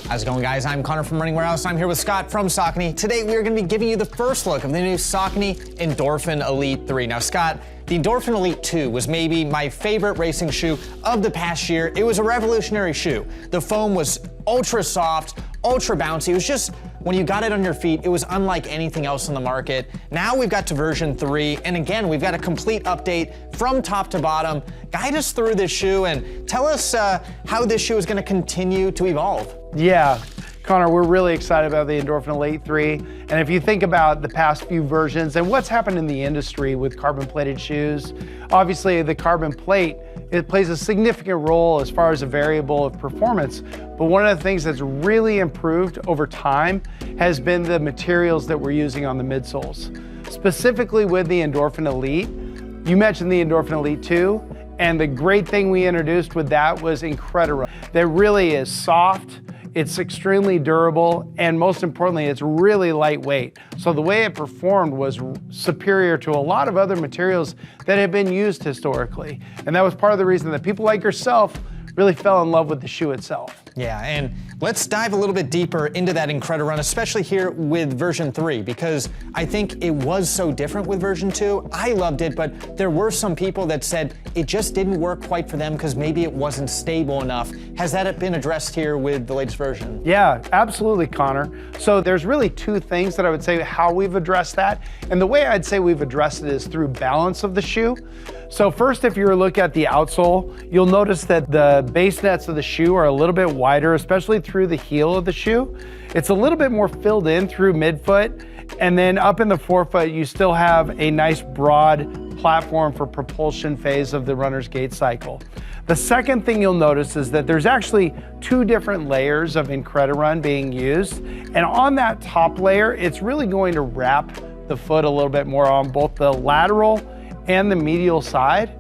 How's it going, guys? I'm Connor from Running Warehouse. I'm here with Scott from Saucony. Today, we are going to be giving you the first look of the new Saucony Endorphin Elite 3. Now, Scott, the Endorphin Elite 2 was maybe my favorite racing shoe of the past year. It was a revolutionary shoe. The foam was ultra soft, ultra bouncy. It was just, when you got it on your feet, it was unlike anything else on the market. Now we've got to version 3, and again, we've got a complete update from top to bottom. Guide us through this shoe and tell us how this shoe is going to continue to evolve. Yeah, Connor, we're really excited about the Endorphin Elite 3. And if you think about the past few versions and what's happened in the industry with carbon plated shoes, obviously the carbon plate, it plays a significant role as far as a variable of performance. But one of the things that's really improved over time has been the materials that we're using on the midsoles. Specifically with the Endorphin Elite, you mentioned the Endorphin Elite 2, and the great thing we introduced with that was Incrediron. That really is soft, it's extremely durable, and most importantly, it's really lightweight. So the way it performed was superior to a lot of other materials that have been used historically. And that was part of the reason that people like yourself really fell in love with the shoe itself. Yeah, and let's dive a little bit deeper into that Incrediron, especially here with version 3, because I think it was so different with version 2. I loved it, but there were some people that said it just didn't work quite for them because maybe it wasn't stable enough. Has that been addressed here with the latest version? Yeah, absolutely, Connor. So there's really two things that I would say how we've addressed that. And the way I'd say we've addressed it is through balance of the shoe. So first, if you were to look at the outsole, you'll notice that the base nets of the shoe are a little bit wider, especially through the heel of the shoe. It's a little bit more filled in through midfoot, and then up in the forefoot, you still have a nice broad platform for propulsion phase of the runner's gait cycle. The second thing you'll notice is that there's actually two different layers of Incrediron being used, and on that top layer, it's really going to wrap the foot a little bit more on both the lateral and the medial side.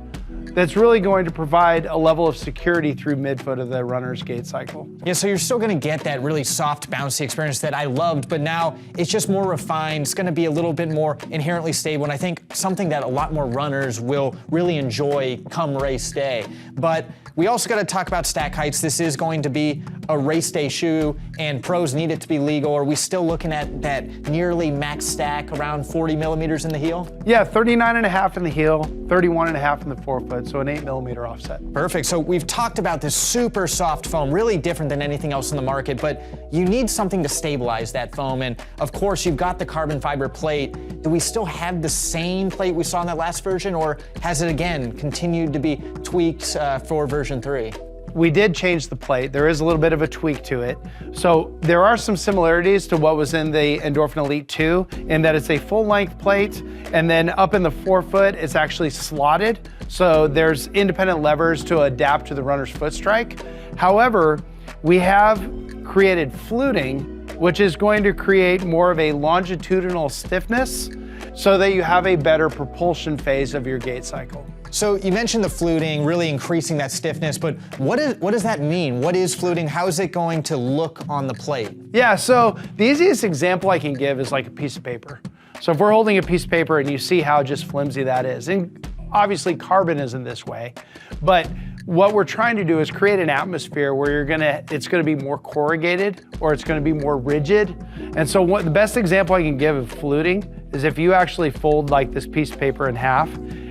That's really going to provide a level of security through midfoot of the runner's gait cycle. Yeah, so you're still gonna get that really soft, bouncy experience that I loved, but now it's just more refined. It's gonna be a little bit more inherently stable, and I think something that a lot more runners will really enjoy come race day. But we also gotta talk about stack heights. This is going to be a race day shoe, and pros need it to be legal. Are we still looking at that nearly max stack, around 40 millimeters in the heel? Yeah, 39.5 in the heel, 31.5 in the forefoot, so an 8mm offset. Perfect. So we've talked about this super soft foam, really different than anything else in the market, but you need something to stabilize that foam. And of course, you've got the carbon fiber plate. Do we still have the same plate we saw in that last version, or has it again continued to be tweaked for version 3? We did change the plate. There is a little bit of a tweak to it. So there are some similarities to what was in the Endorphin Elite 2 in that it's a full length plate, and then up in the forefoot, it's actually slotted. So there's independent levers to adapt to the runner's foot strike. However, we have created fluting, which is going to create more of a longitudinal stiffness so that you have a better propulsion phase of your gait cycle. So you mentioned the fluting, really increasing that stiffness, but what does that mean? What is fluting? How is it going to look on the plate? Yeah, so the easiest example I can give is like a piece of paper. So if we're holding a piece of paper and you see how just flimsy that is, and obviously carbon isn't this way, but what we're trying to do is create an atmosphere where it's gonna be more corrugated or it's gonna be more rigid. And so the best example I can give of fluting is if you actually fold like this piece of paper in half,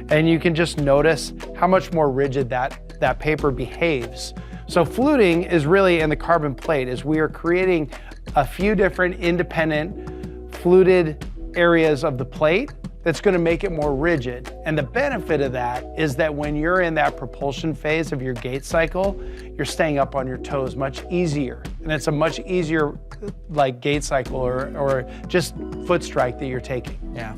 and you can just notice how much more rigid that paper behaves. So fluting is really in the carbon plate, is we are creating a few different independent fluted areas of the plate that's gonna make it more rigid. And the benefit of that is that when you're in that propulsion phase of your gait cycle, you're staying up on your toes much easier. And it's a much easier like gait cycle or just foot strike that you're taking. Yeah.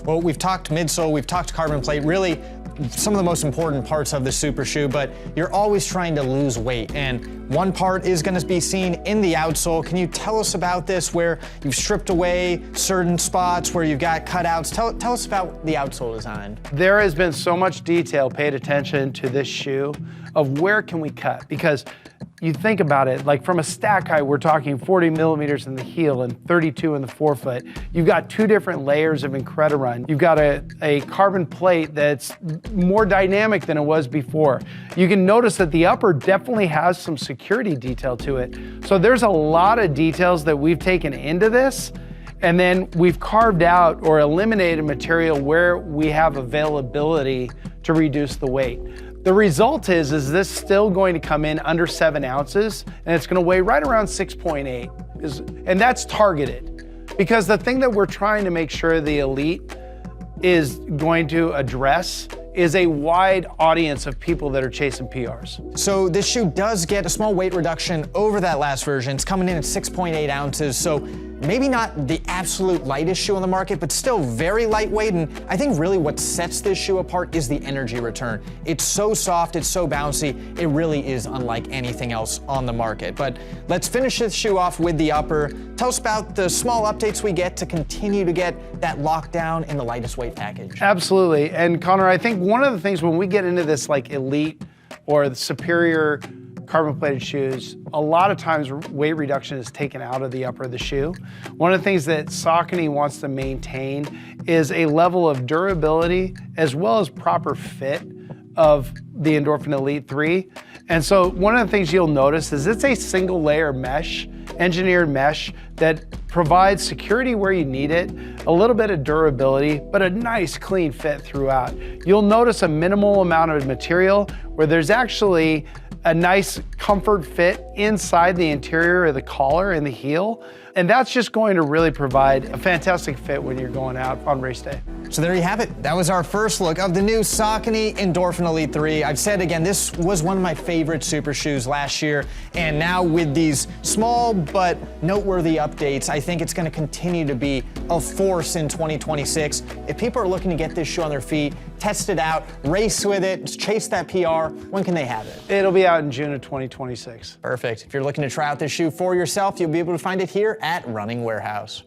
Well, we've talked midsole, we've talked carbon plate, really some of the most important parts of the super shoe, but you're always trying to lose weight, and one part is going to be seen in the outsole. Can you tell us about this, where you've stripped away certain spots, where you've got cutouts? Tell us about the outsole design. There has been so much detail paid attention to this shoe of where can we cut, because you think about it, like from a stack height, we're talking 40 millimeters in the heel and 32 in the forefoot. You've got 2 different layers of Incrediron. You've got a carbon plate that's more dynamic than it was before. You can notice that the upper definitely has some security detail to it. So there's a lot of details that we've taken into this, and then we've carved out or eliminated material where we have availability to reduce the weight. The result is this still going to come in under 7 ounces, and it's gonna weigh right around 6.8, and that's targeted. Because the thing that we're trying to make sure the Elite is going to address is a wide audience of people that are chasing PRs. So this shoe does get a small weight reduction over that last version. It's coming in at 6.8 ounces, so maybe not the absolute lightest shoe on the market, but still very lightweight. And I think really what sets this shoe apart is the energy return. It's so soft, it's so bouncy, it really is unlike anything else on the market. But let's finish this shoe off with the upper. Tell us about the small updates we get to continue to get that lockdown in the lightest weight package. Absolutely, and Connor, I think one of the things when we get into this like Elite or the superior carbon plated shoes, a lot of times weight reduction is taken out of the upper of the shoe. One of the things that Saucony wants to maintain is a level of durability as well as proper fit of the Endorphin Elite 3. And so one of the things you'll notice is it's a single layer mesh, engineered mesh that provides security where you need it, a little bit of durability, but a nice clean fit throughout. You'll notice a minimal amount of material where there's actually a nice comfort fit inside the interior of the collar and the heel. And that's just going to really provide a fantastic fit when you're going out on race day. So there you have it. That was our first look of the new Saucony Endorphin Elite 3. I've said again, this was one of my favorite super shoes last year. And now with these small but noteworthy updates, I think it's going to continue to be a force in 2026. If people are looking to get this shoe on their feet, test it out, race with it, chase that PR, when can they have it? It'll be out in June of 2026. Perfect. If you're looking to try out this shoe for yourself, you'll be able to find it here at Running Warehouse.